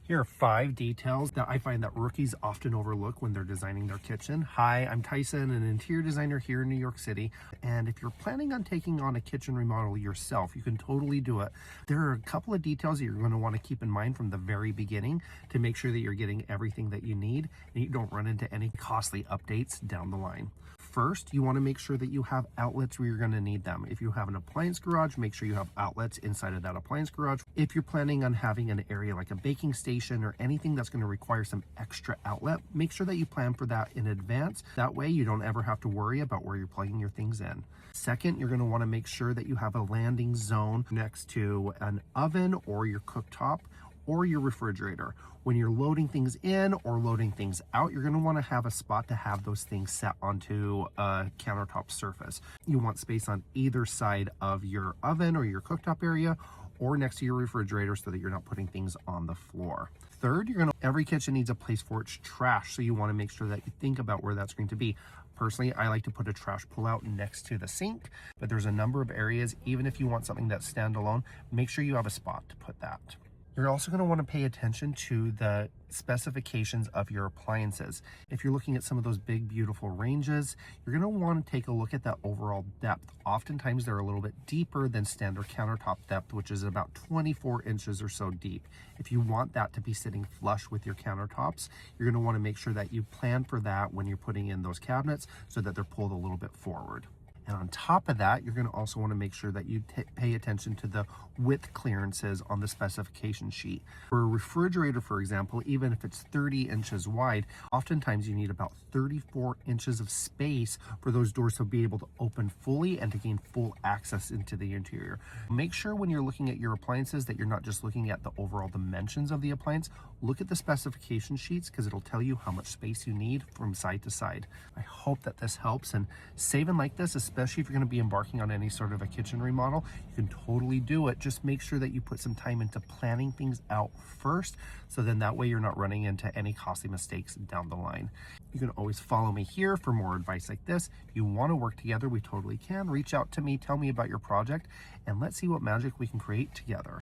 Here are 5 details that I find that rookies often overlook when they're designing their kitchen. Hi, I'm Tyson, an interior designer here in New York City. And if you're planning on taking on a kitchen remodel yourself, you can totally do it. There are a couple of details that you're going to want to keep in mind from the very beginning to make sure that you're getting everything that you need and you don't run into any costly updates down the line. First, you want to make sure that you have outlets where you're going to need them. If you have an appliance garage, make sure you have outlets inside of that appliance garage. If you're planning on having an area like a baking station or anything that's going to require some extra outlet, make sure that you plan for that in advance. That way you don't ever have to worry about where you're plugging your things in. Second, you're going to want to make sure that you have a landing zone next to an oven or your cooktop or your refrigerator. When you're loading things in or loading things out, you're gonna wanna have a spot to have those things set onto a countertop surface. You want space on either side of your oven or your cooktop area or next to your refrigerator so that you're not putting things on the floor. Third, every kitchen needs a place for its trash, so you wanna make sure that you think about where that's going to be. Personally, I like to put a trash pullout next to the sink, but there's a number of areas, even if you want something that's standalone, make sure you have a spot to put that. You're also going to want to pay attention to the specifications of your appliances. If you're looking at some of those big, beautiful ranges, you're going to want to take a look at that overall depth. Oftentimes, they're a little bit deeper than standard countertop depth, which is about 24 inches or so deep. If you want that to be sitting flush with your countertops, you're going to want to make sure that you plan for that when you're putting in those cabinets so that they're pulled a little bit forward. And on top of that, you're going to also want to make sure that you pay attention to the width clearances on the specification sheet. For a refrigerator, for example, even if it's 30 inches wide, oftentimes you need about 34 inches of space for those doors to be able to open fully and to gain full access into the interior. Make sure when you're looking at your appliances that you're not just looking at the overall dimensions of the appliance. Look at the specification sheets because it'll tell you how much space you need from side to side. I hope that this helps, and saving like this, especially if you're going to be embarking on any sort of a kitchen remodel, you can totally do it. Just make sure that you put some time into planning things out first, so then that way you're not running into any costly mistakes down the line. You can always follow me here for more advice like this. If you want to work together, we totally can. Reach out to me, tell me about your project, and let's see what magic we can create together.